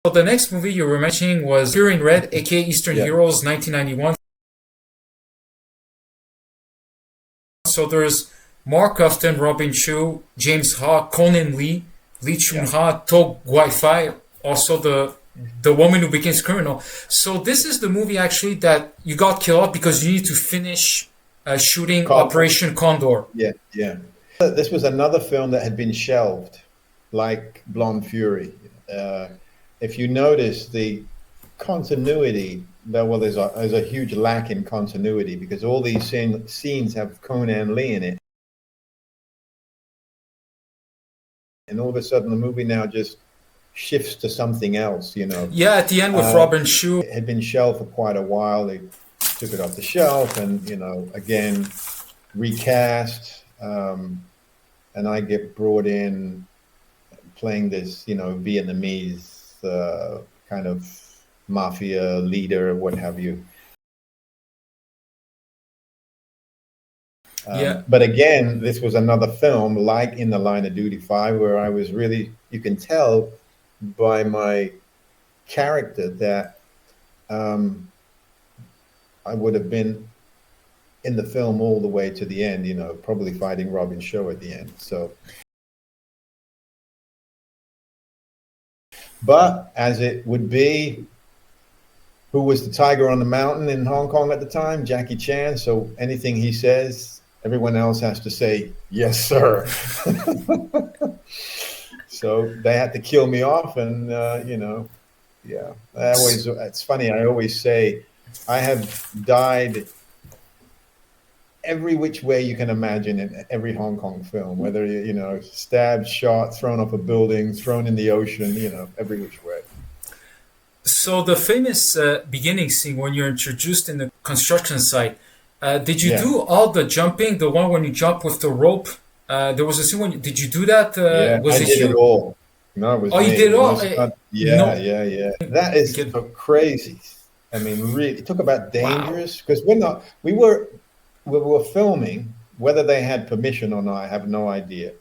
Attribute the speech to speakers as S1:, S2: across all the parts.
S1: So the next movie you were mentioning was Fear in Red, aka Eastern Heroes, 1991. So there's Mark Ruffin, Robin Chu, James Ha, Conan Lee, Lee Chun-ha, To Guai-Fai, also the woman who becomes criminal. So this is the movie actually that you got killed off because you need to finish shooting Operation Condor.
S2: Yeah. This was another film that had been shelved, like Blonde Fury. If you notice the continuity, there's a huge lack in continuity because all these scenes have Conan Lee in it. And all of a sudden the movie now just shifts to something else, you know.
S1: Yeah, at the end with Robin Chu.
S2: It had been shelved for quite a while. They took it off the shelf and, you know, again, recast. And I get brought in playing this, you know, Vietnamese kind of mafia leader, what have you. But again, this was another film like In the Line of Duty 5 where I was really, you can tell by my character that I would have been in the film all the way to the end, you know, probably fighting Robin Shaw at the end. So, but as it would be, who was the tiger on the mountain in Hong Kong at the time? Jackie Chan. So anything he says, everyone else has to say, yes, sir. So they had to kill me off. And, you know, yeah, it's funny. I always say I have died every which way you can imagine in every Hong Kong film, whether, you know, stabbed, shot, thrown off a building, thrown in the ocean, you know, every which way.
S1: So the famous beginning scene when you're introduced in the construction site, did you do all the jumping, the one when you jump with the rope? There was a scene when did you do that?
S2: I did it all. No, it was
S1: me. You did it all?
S2: Yeah. That is crazy. I mean, really, talk about dangerous, because we were filming, whether they had permission or not, I have no idea,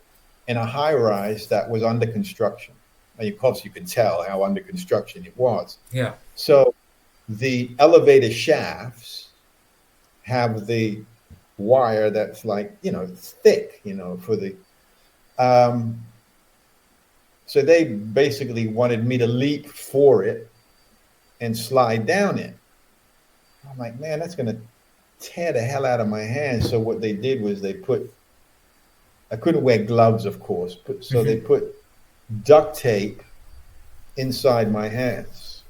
S2: in a high-rise that was under construction. And of course, you can tell how under construction it was.
S1: Yeah.
S2: So the elevator shafts have the wire that's like, you know, thick, you know, for the... so they basically wanted me to leap for it and slide down it. I'm like, man, that's going to tear the hell out of my hands. So what they did was they put... I couldn't wear gloves, of course, so they put duct tape inside my hands.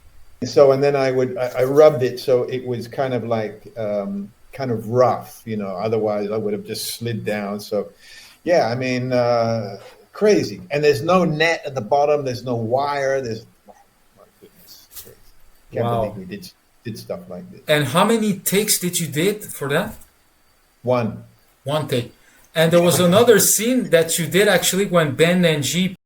S2: So, and then I rubbed it so it was kind of like, kind of rough, you know, otherwise I would have just slid down. So, yeah, I mean, crazy. And there's no net at the bottom, there's no wire, oh my goodness, crazy. Can't believe we did stuff like this.
S1: And how many takes did you did for that?
S2: One
S1: take. And there was another scene that you did actually when Ben and G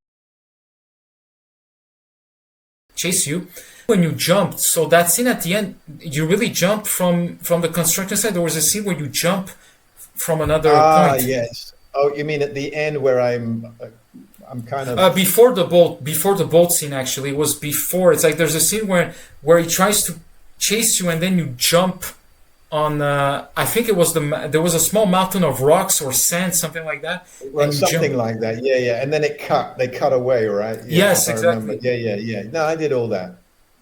S1: chase you when you jumped. So that scene at the end, you really jumped from the construction site. There was a scene where you jump from another point.
S2: Yes. Oh, you mean at the end where I'm kind of
S1: before the boat scene. Actually, it was before. It's like there's a scene where he tries to chase you and then you jump on I think it was there was a small mountain of rocks or sand, something like that.
S2: Well, something like that, yeah. And then they cut away, right? Yeah,
S1: yes, exactly.
S2: Yeah. No, I did all that.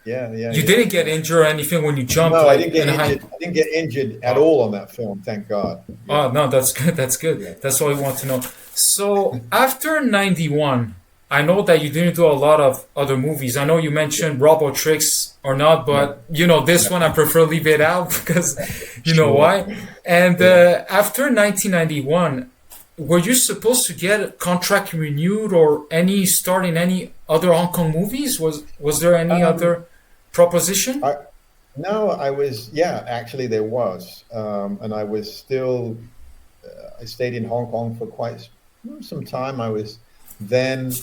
S2: Yeah.
S1: You didn't get injured or anything when you jumped?
S2: No, I didn't get injured. I didn't get injured at all on that film, thank God.
S1: Yeah. Oh no, that's good. That's good. Yeah. That's all I want to know. So after 91, I know that you didn't do a lot of other movies. I know you mentioned Robotrix or not, but you know, this one I prefer leave it out because you know why. And after 1991, were you supposed to get a contract renewed or any start in any other Hong Kong movies? Was there any other proposition?
S2: No, I was. Yeah, actually there was, and I was still. I stayed in Hong Kong for quite some time. I was then.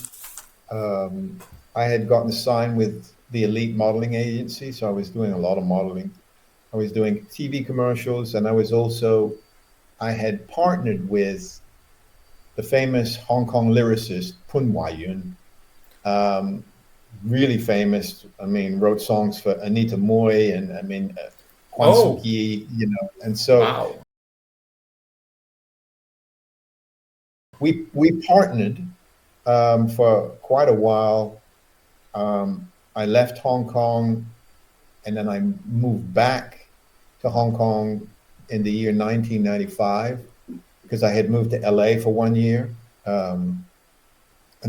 S2: I had gotten signed with the Elite Modeling Agency, so I was doing a lot of modeling. I was doing TV commercials, and I had partnered with the famous Hong Kong lyricist Poon really famous. I mean, wrote songs for Anita Moy and Kwan Suk Yee, and so
S1: wow.
S2: we partnered for quite a while. I left Hong Kong, and then I moved back to Hong Kong in the year 1995 because I had moved to LA for 1 year. And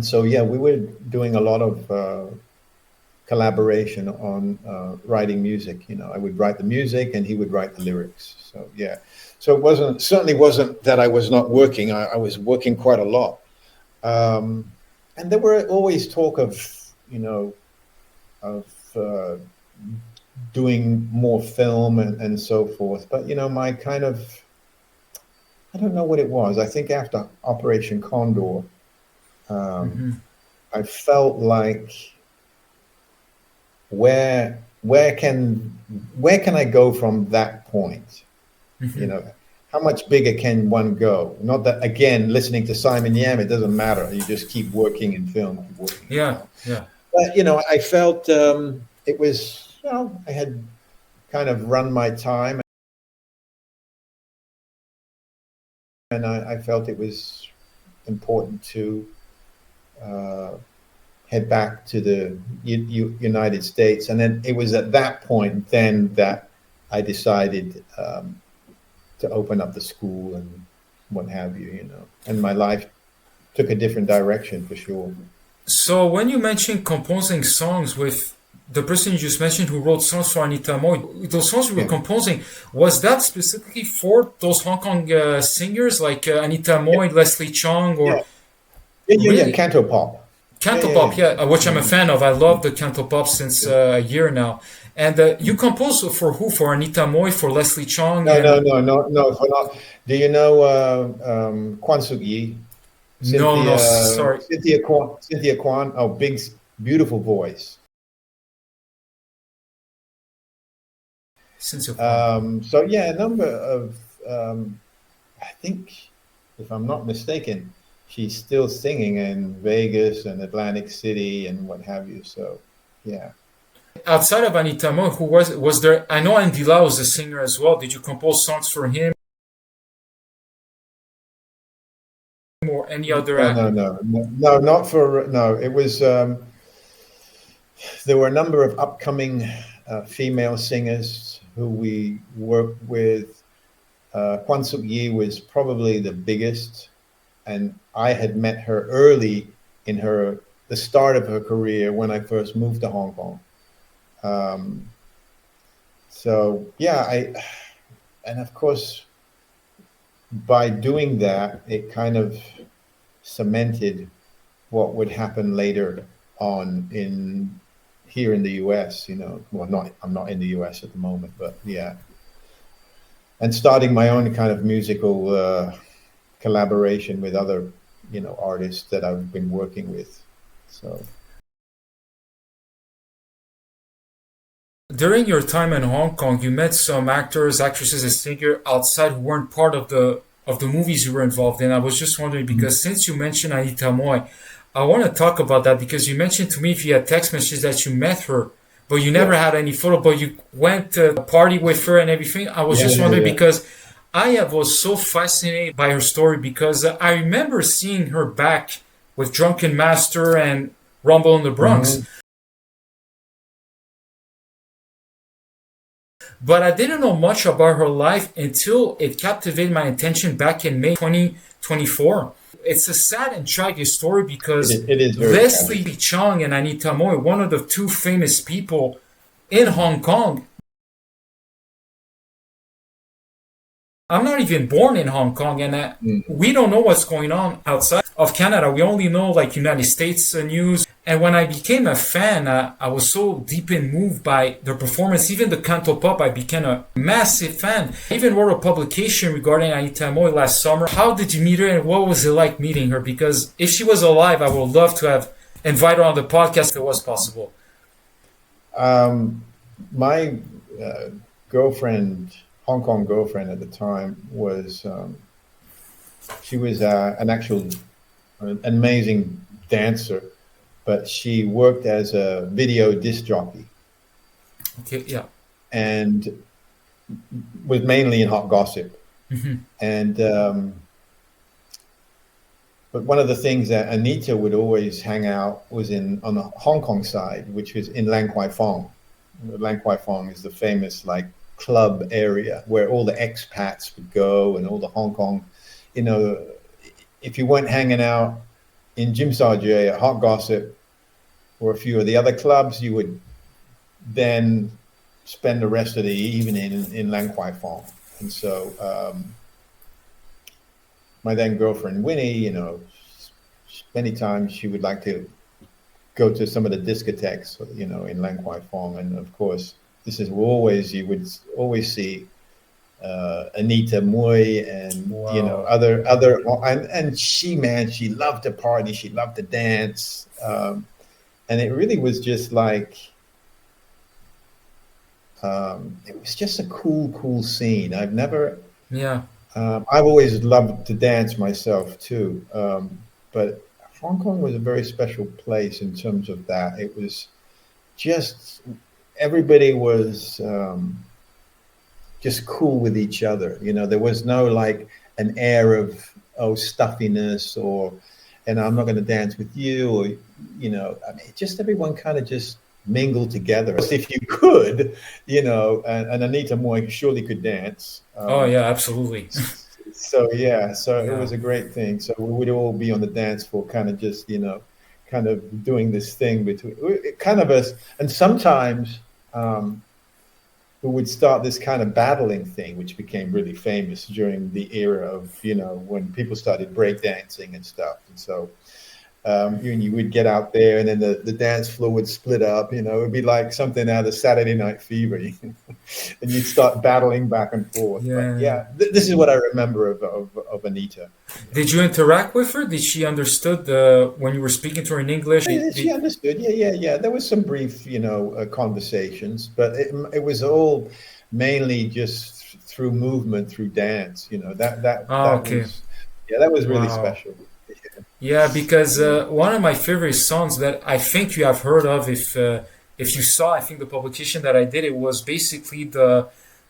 S2: so, yeah, we were doing a lot of collaboration on writing music. I would write the music and he would write the lyrics. So, yeah. So it certainly wasn't that I was not working. I was working quite a lot. And there were always talk of, doing more film and so forth. But, my kind of, I don't know what it was. I think after Operation Condor, I felt like where can I go from that point? How much bigger can one go? Not that, again, listening to Simon Yam, it doesn't matter. You just keep working in film.
S1: Yeah.
S2: But I felt it was, I had kind of run my time, and I felt it was important to head back to the United States. And then it was at that point then that I decided to open up the school and what have you, and my life took a different direction for sure.
S1: So when you mentioned composing songs with the person you just mentioned who wrote songs for Anita Moy, those songs you were composing, was that specifically for those Hong Kong singers like Anita Moy, Leslie Cheung, or...
S2: Yeah, Cantopop.
S1: Cantopop, which I'm a fan of. I love the Cantopop since a year now. And you compose for who? For Anita Moy, for Leslie Cheung?
S2: No. For not. Do you know Kwan Suk Yee?
S1: No, sorry.
S2: Cynthia Kwan. Oh, big, beautiful voice.
S1: Cynthia Kwan.
S2: So yeah, a number of. I think, if I'm not mistaken, she's still singing in Vegas and Atlantic City and what have you. So, yeah.
S1: Outside of Anita Moy, who was there? I know Andy Lau was a singer as well. Did you compose songs for him or any other?
S2: No, not for no. It was there were a number of upcoming female singers who we worked with. Kwan Suk Yee was probably the biggest. And I had met her early in the start of her career when I first moved to Hong Kong. So yeah, and of course, by doing that, it kind of cemented what would happen later on here in the U.S. Well, I'm not in the U.S. at the moment, but yeah, and starting my own kind of musical collaboration with other, artists that I've been working with. So
S1: during your time in Hong Kong, you met some actors, actresses, and singers outside who weren't part of the movies you were involved in. I was just wondering, because since you mentioned Anita Moy, I want to talk about that, because you mentioned to me via text message that you met her, but you never had any photo, but you went to party with her and everything. I was just wondering because I was so fascinated by her story, because I remember seeing her back with Drunken Master and Rumble in the Bronx. But I didn't know much about her life until it captivated my attention back in May 2024. It's a sad and tragic story because
S2: it is
S1: Leslie Cheung and Anita Moy, one of the two famous people in Hong Kong. I'm not even born in Hong Kong, and we don't know what's going on outside of Canada. We only know like United States news. And when I became a fan, I was so deeply moved by their performance. Even the Cantopop, I became a massive fan. I even wrote a publication regarding Anita Moy last summer. How did you meet her, and what was it like meeting her? Because if she was alive, I would love to have invited her on the podcast if it was possible.
S2: My girlfriend, Hong Kong girlfriend at the time, was she was an amazing dancer. but she worked as a video disc jockey.
S1: Okay, yeah.
S2: And was mainly in hot gossip.
S1: Mm-hmm.
S2: And but one of the things that Anita would always hang out was on the Hong Kong side, which was in Lang Kwai Fong. Lang Kwai Fong is the famous like club area where all the expats would go, and all the Hong Kong, you know, if you weren't hanging out in Jim Sargé at Hot Gossip or a few of the other clubs, you would then spend the rest of the evening in Lang Kwai Fong. And so my then girlfriend Winnie, you know, many times she would like to go to some of the discotheques, you know, in Lang Kwai Fong. And of course, this is always, you would always see Anita Mui and,
S1: Wow.
S2: you know, and she, man, she loved to party. She loved to dance. And it really was just like, it was just a cool scene. I've always loved to dance myself too. But Hong Kong was a very special place in terms of that. It was just, everybody was just cool with each other. You know, there was no like an air of, stuffiness and I'm not going to dance with you, or, you know, I mean, just everyone kind of just mingle together. If you could, you know, and Anita Moy surely could dance.
S1: Oh yeah, absolutely.
S2: So it was a great thing. So we would all be on the dance floor, kind of just, you know, kind of doing this thing between kind of us. And sometimes we would start this kind of battling thing, which became really famous during the era of, you know, when people started breakdancing and stuff. And so you would get out there, and then the dance floor would split up. You know, it would be like something out of Saturday Night Fever, and you'd start battling back and forth.
S1: Yeah,
S2: but yeah. This is what I remember of Anita.
S1: Did you interact with her? Did she understood when you were speaking to her in English?
S2: She understood. Yeah. There was some brief, you know, conversations, but it was all mainly just through movement, through dance. You know, that was really special.
S1: Yeah, because one of my favorite songs that I think you have heard of, if you saw, I think the publication that I did, it was basically the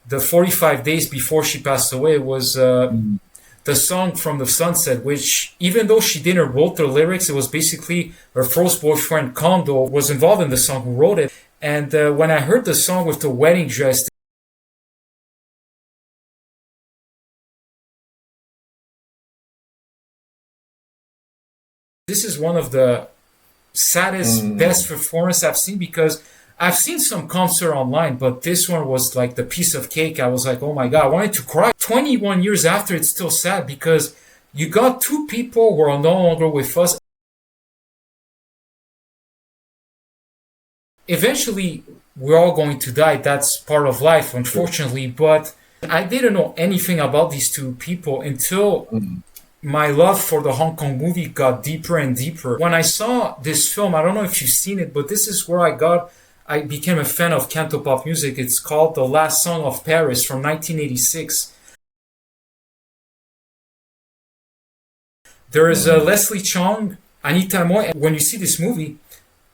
S1: 45 days before she passed away. It was the song from the Sunset, which even though she didn't wrote the lyrics, it was basically her first boyfriend Condor was involved in the song, who wrote it. And when I heard the song with the wedding dress, this is one of the saddest, best performance I've seen, because I've seen some concert online, but this one was like the piece of cake. I was like, oh my God, I wanted to cry. 21 years after, it's still sad, because you got two people who are no longer with us. Eventually, we're all going to die. That's part of life, unfortunately. But I didn't know anything about these two people until my love for the Hong Kong movie got deeper and deeper. When I saw this film, I don't know if you've seen it, but this is where I became a fan of Cantopop music. It's called The Last Song of Paris from 1986. There is Leslie Cheung, Anita Moy. When you see this movie,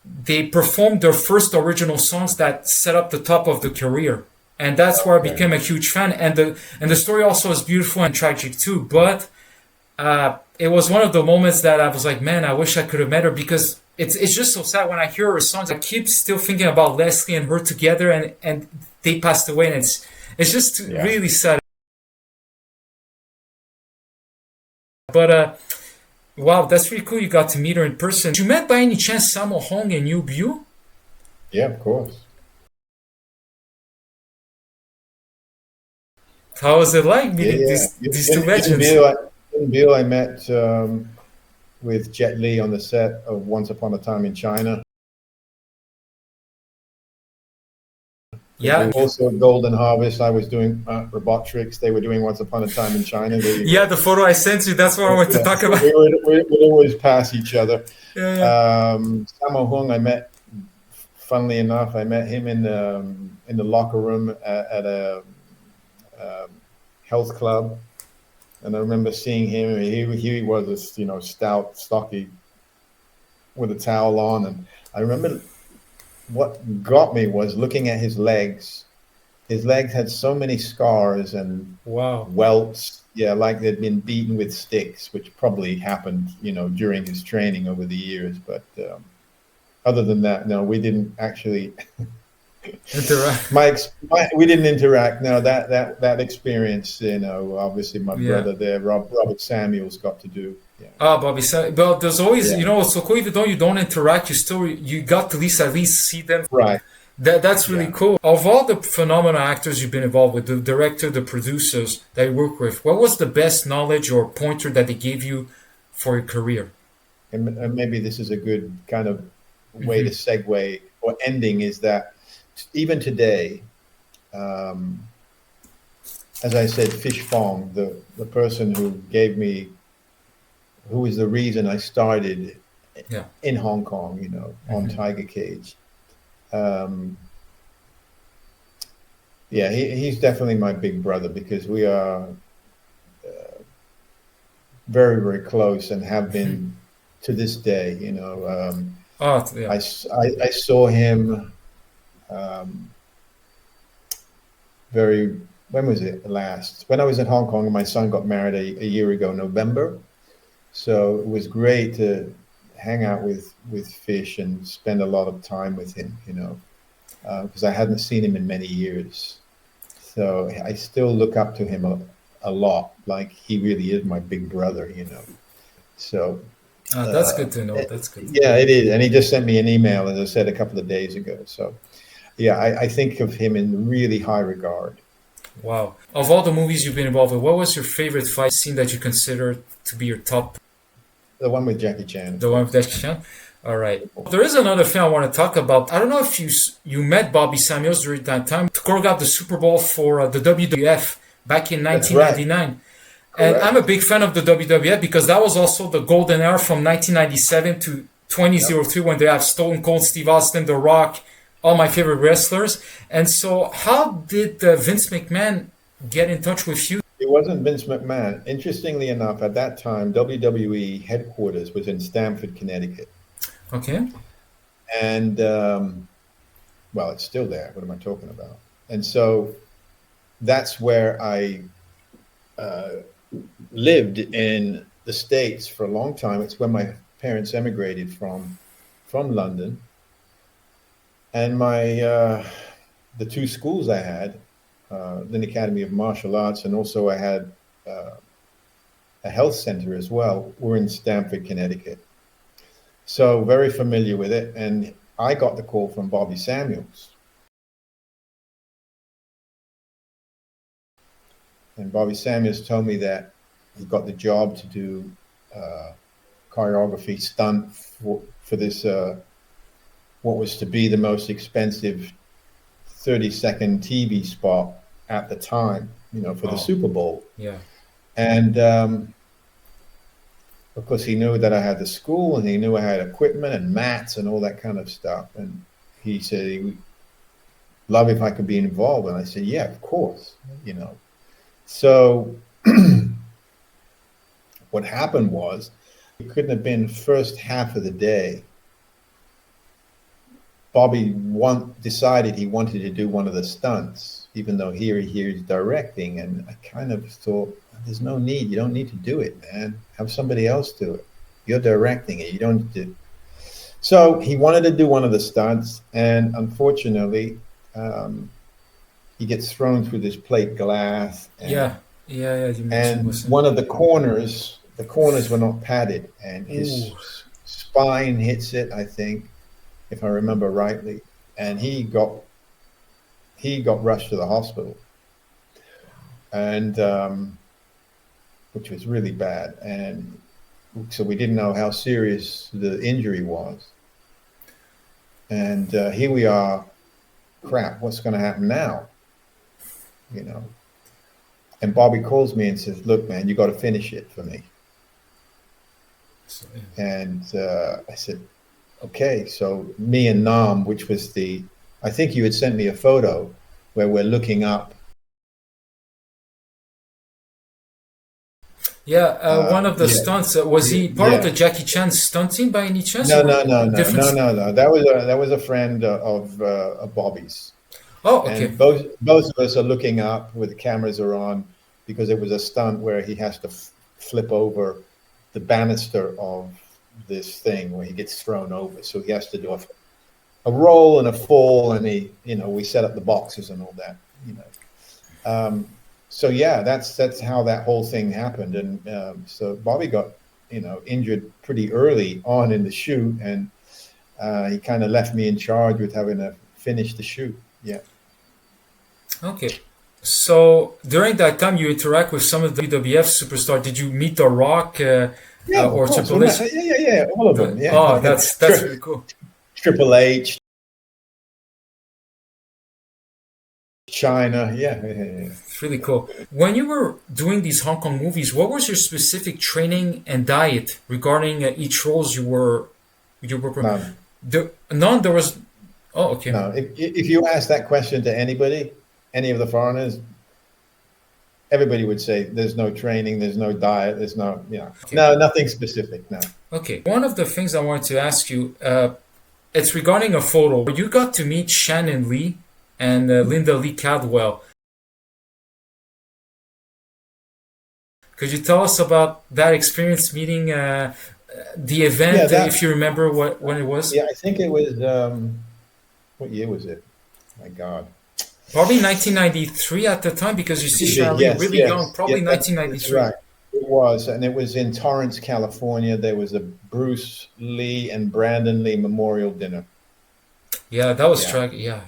S1: they performed their first original songs that set up the top of the career. And that's where I became a huge fan. And the story also is beautiful and tragic too. But it was one of the moments that I was like, man, I wish I could have met her, because it's just so sad when I hear her songs. I keep still thinking about Leslie and her together, and they passed away, and it's just really sad. But wow, that's really cool. You got to meet her in person. You met by any chance Sammo Hung and Yu Biao?
S2: Yeah, of course.
S1: How was it like meeting these two legends?
S2: In Biao, I met with Jet Li on the set of Once Upon a Time in China.
S1: Yeah.
S2: Also, Golden Harvest, I was doing robotics. They were doing Once Upon a Time in China.
S1: Yeah, the photo I sent you, that's what I wanted to talk about.
S2: We would always pass each other.
S1: Yeah.
S2: Sammo Hung, I met, funnily enough, I met him in the locker room at a health club. And I remember seeing him. He was this, you know, stout, stocky with a towel on. And I remember what got me was looking at his legs. His legs had so many scars and
S1: Wow.
S2: welts, yeah, like they'd been beaten with sticks, which probably happened, you know, during his training over the years. But other than that, no, we didn't actually
S1: Interact.
S2: we didn't interact. No, that experience, you know, obviously my
S1: Yeah.
S2: brother there, Robert Samuels, got to do. Yeah.
S1: Ah, Bobby. But there's always,
S2: Yeah.
S1: you know, so cool. Even though you don't interact, you got to at least see them.
S2: Right.
S1: That's really
S2: Yeah.
S1: cool. Of all the phenomenal actors you've been involved with, the director, the producers that you work with, what was the best knowledge or pointer that they gave you for your career?
S2: And maybe this is a good kind of way to segue or ending, is that even today, as I said, Fish Fong, the person who gave me, who is the reason I started
S1: Yeah.
S2: in Hong Kong, you know, on Tiger Cage. Yeah, he's definitely my big brother, because we are very, very close and have been to this day, you know.
S1: Oh, yeah.
S2: I saw him when was it last? When I was in Hong Kong, and my son got married a year ago, November. So it was great to hang out with Fish and spend a lot of time with him, you know, because I hadn't seen him in many years. So I still look up to him a lot. Like, he really is my big brother, you know. So
S1: That's good to know. That's good.
S2: yeah, it is. And he just sent me an email, as I said, a couple of days ago. So yeah, I think of him in really high regard.
S1: Wow. Of all the movies you've been involved with, what was your favorite fight scene that you consider to be your top?
S2: The one with Jackie Chan.
S1: The one with Jackie Chan? All right. There is another film I want to talk about. I don't know if you met Bobby Samuels during that time to choreograph the Super Bowl for the WWF back in 1999.
S2: Right.
S1: And I'm a big fan of the WWF because that was also the golden era from 1997 to 2003 when they have Stone Cold, Steve Austin, The Rock, all my favorite wrestlers. And so how did Vince McMahon get in touch with you?
S2: It wasn't Vince McMahon. Interestingly enough, at that time, WWE headquarters was in Stamford, Connecticut.
S1: Okay.
S2: And, well, it's still there. What am I talking about? And so that's where I lived in the States for a long time. It's when my parents emigrated from London. And the two schools I had, Lynn Academy of Martial Arts, and also I had a health center as well, were in Stamford, Connecticut. So very familiar with it. And I got the call from Bobby Samuels. And Bobby Samuels told me that he got the job to do choreography stunt for this, what was to be the most expensive 30-second TV spot at the time, you know, for the Super Bowl.
S1: Yeah.
S2: And of course, he knew that I had the school, and he knew I had equipment and mats and all that kind of stuff. And he said he would love if I could be involved. And I said, yeah, of course, you know. So what happened was, it couldn't have been first half of the day. Bobby decided he wanted to do one of the stunts, even though here he's directing. And I kind of thought, there's no need. You don't need to do it, man. Have somebody else do it. You're directing it. You don't need to. So he wanted to do one of the stunts, and unfortunately, he gets thrown through this plate glass. And,
S1: yeah. You mentioned
S2: and one of the corners were not padded, and his spine hits it, I think, if I remember rightly, and he got rushed to the hospital, and which was really bad, and so we didn't know how serious the injury was, and here we are, crap, what's going to happen now, you know? And Bobby calls me and says, look, man, you got to finish it for me. And I said, okay. So me and Nam, which was I think you had sent me a photo where we're looking up.
S1: Yeah, one of the
S2: Yeah,
S1: stunts. Was he part of
S2: yeah.
S1: the Jackie Chan stunt team by any chance,
S2: No,
S1: or
S2: no, no, no,
S1: different?
S2: no, no, no. That was a friend of Bobby's,
S1: Oh, okay.
S2: and both of us are looking up with the cameras are on because it was a stunt where he has to flip over the banister of this thing where he gets thrown over. So he has to do a roll and a fall, and we set up the boxes and all that, you know. So yeah, that's how that whole thing happened, and so Bobby got injured pretty early on in the shoot, and he kind of left me in charge with having to finish the shoot. Yeah.
S1: Okay. So during that time, you interact with some of the WWF superstars. Did you meet The Rock
S2: Yeah, of
S1: or
S2: course.
S1: Triple H?
S2: Yeah, all of them. Yeah.
S1: Oh, that's really cool.
S2: Triple H, China. Yeah.
S1: It's really cool. When you were doing these Hong Kong movies, what was your specific training and diet regarding each roles you were?
S2: None.
S1: None. There was. Oh, okay.
S2: No. If you ask that question to anybody, any of the foreigners, everybody would say there's no training, there's no diet, there's no,
S1: Okay.
S2: no, nothing specific. No.
S1: Okay. One of the things I wanted to ask you, it's regarding a photo. You got to meet Shannon Lee and Linda Lee Cadwell. Could you tell us about that experience meeting the event, if you remember when it was?
S2: Yeah, I think it was, what year was it? My God.
S1: Probably 1993 at the time, because you see Shirley really young, probably 1993.
S2: That's right. It was, and it was in Torrance, California. There was a Bruce Lee and Brandon Lee memorial dinner.
S1: Yeah, that was tragic. Yeah.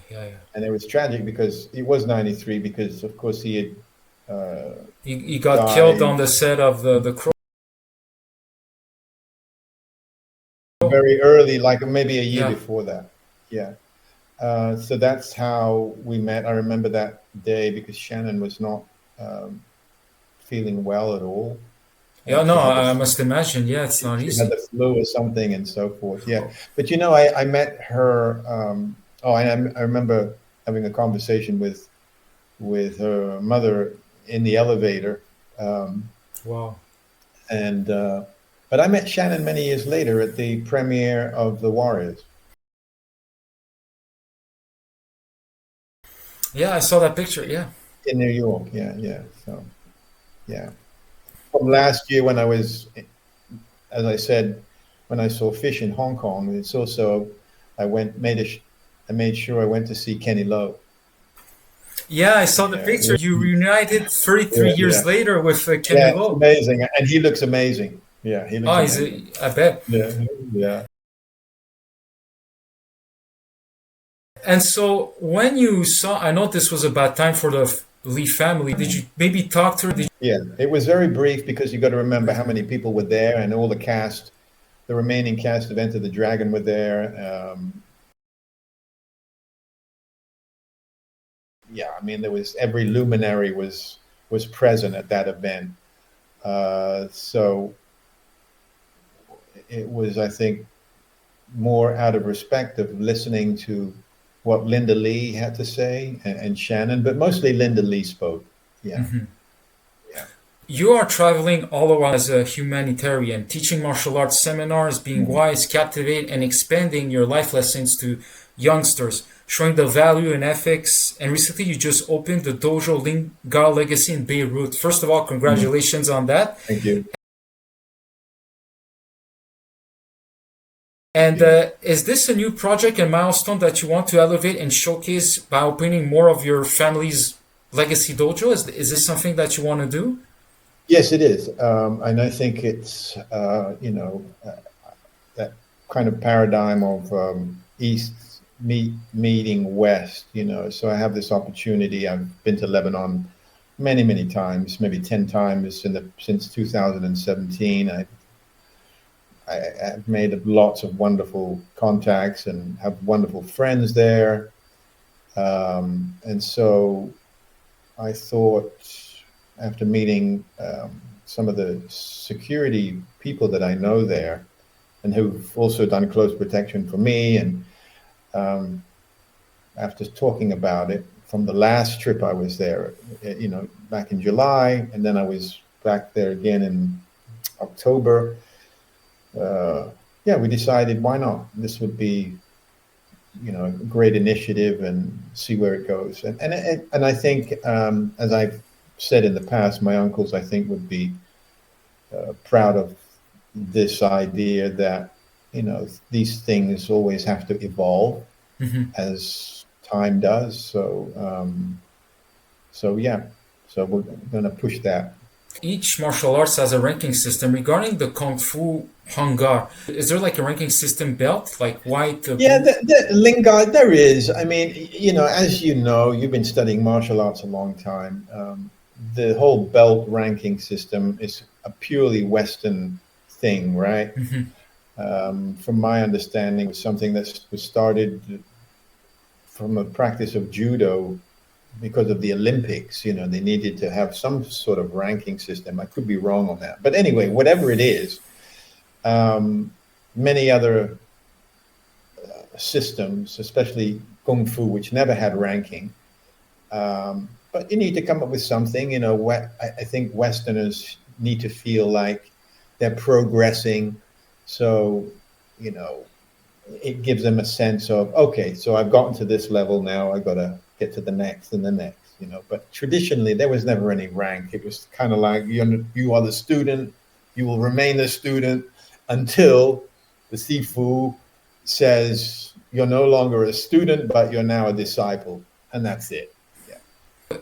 S2: And it was tragic because it was 93 because, of course, he had
S1: he got
S2: died.
S1: Killed on the set of the Crow.
S2: Very early, like maybe a year before that. Yeah. So that's how we met. I remember that day because Shannon was not feeling well at all.
S1: Yeah, no, I must imagine. Yeah, it's not easy.
S2: She had the flu or something and so forth. Yeah. But, I met her. I remember having a conversation with her mother in the elevator.
S1: Wow.
S2: And but I met Shannon many years later at the premiere of The Warriors.
S1: Yeah, I saw that picture. Yeah.
S2: In New York. Yeah. So, yeah. From last year when I was, as I said, when I saw Fish in Hong Kong, it's also, I made sure I went to see Kenny Lowe.
S1: Yeah, I saw the picture. You reunited 33 years later with Kenny Lowe.
S2: Amazing. And he looks amazing. Yeah, he looks amazing.
S1: I bet.
S2: Yeah.
S1: And so when you saw, I know this was a bad time for the Lee family. Did you maybe talk to her?
S2: Yeah, it was very brief because you got to remember how many people were there, and all the cast, the remaining cast of Enter the Dragon were there. There was every luminary was present at that event. So it was, I think, more out of respect of listening to what Linda Lee had to say and Shannon, but mostly Linda Lee spoke. Yeah.
S1: Mm-hmm. Yeah. You are traveling all around as a humanitarian, teaching martial arts seminars, being wise, captivate, and expanding your life lessons to youngsters, showing the value and ethics. And recently you just opened the dojo Ling Gar Legacy in Beirut. First of all, congratulations on that.
S2: Thank you.
S1: And is this a new project and milestone that you want to elevate and showcase by opening more of your family's legacy dojo? Is this something that you want to do?
S2: Yes, it is. And I think it's, that kind of paradigm of East meeting West, So I have this opportunity. I've been to Lebanon many, many times, maybe 10 times since 2017. I've made lots of wonderful contacts and have wonderful friends there. And so I thought, after meeting some of the security people that I know there and who've also done close protection for me, and after talking about it from the last trip I was there, back in July, and then I was back there again in October. Yeah, we decided why not? This would be, a great initiative and see where it goes. And I think, as I've said in the past, my uncles, I think, would be proud of this idea that, these things always have to evolve as time does. So yeah, so we're going to push that.
S1: Each martial arts has a ranking system. Regarding the Kung Fu Ling Gar, is there like a ranking system belt, like white?
S2: Yeah, the Ling Gar, there is. I mean, as you know, you've been studying martial arts a long time. The whole belt ranking system is a purely Western thing, right? From my understanding, it was something that was started from a practice of judo because of the Olympics. They needed to have some sort of ranking system. I could be wrong on that. But anyway, whatever it is, many other systems, especially Kung Fu, which never had ranking. But you need to come up with something. I think Westerners need to feel like they're progressing. So, it gives them a sense of, okay, so I've gotten to this level now, I've got to get to the next and the next, But traditionally, there was never any rank. It was kind of like, you are the student, you will remain the student until the Sifu says you're no longer a student, but you're now a disciple. And that's it. Yeah.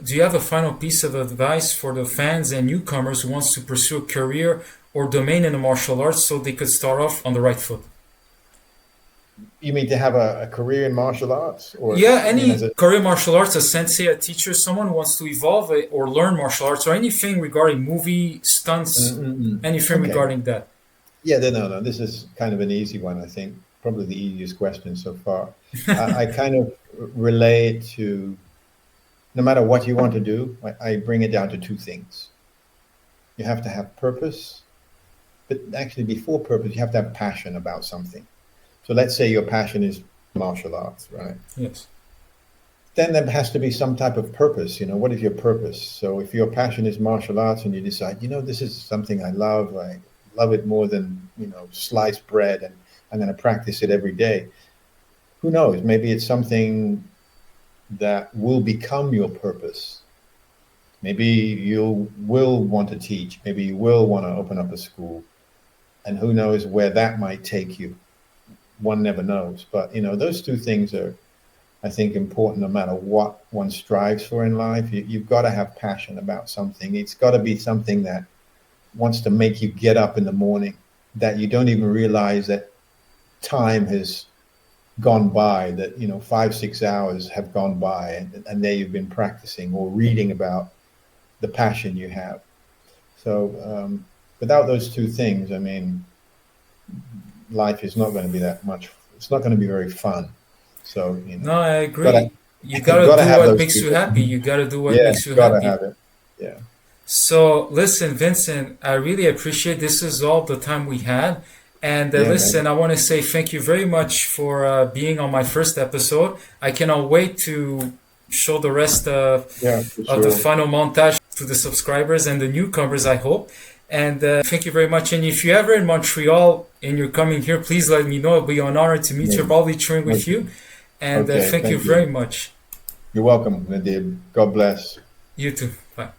S1: Do you have a final piece of advice for the fans and newcomers who wants to pursue a career or domain in the martial arts so they could start off on the right foot?
S2: You mean to have a career in martial arts? Or
S1: any career in martial arts, a sensei, a teacher, someone who wants to evolve or learn martial arts, or anything regarding movie, stunts, anything regarding that.
S2: Yeah, no. This is kind of an easy one, I think. Probably the easiest question so far. I kind of relate to, no matter what you want to do, I bring it down to two things. You have to have purpose, but actually before purpose, you have to have passion about something. So let's say your passion is martial arts, right?
S1: Yes.
S2: Then there has to be some type of purpose. What is your purpose? So if your passion is martial arts and you decide, this is something I love it more than, sliced bread, and I'm going to practice it every day. Who knows? Maybe it's something that will become your purpose. Maybe you will want to teach. Maybe you will want to open up a school. And who knows where that might take you. One never knows. But, those two things are, I think, important no matter what one strives for in life. You've got to have passion about something. It's got to be something that wants to make you get up in the morning, that you don't even realize that time has gone by, that 5-6 hours have gone by, and there you've been practicing or reading about the passion you have. So without those two things, I mean, life is not going to be that much. It's not going to be very fun. So
S1: no, I agree. You gotta do what makes you happy. You gotta do what makes you happy.
S2: Have it. Yeah.
S1: So listen, Vincent, I really appreciate this. Is all the time we had. And listen, I want to say thank you very much for being on my first episode. I cannot wait to show the rest of the final montage to the subscribers and the newcomers, I hope. And thank you very much. And if you're ever in Montreal and you're coming here, please let me know. It'll be an honor to meet you. Probably train with you. And thank you very much.
S2: You're welcome, Nadeem. God bless.
S1: You too. Bye.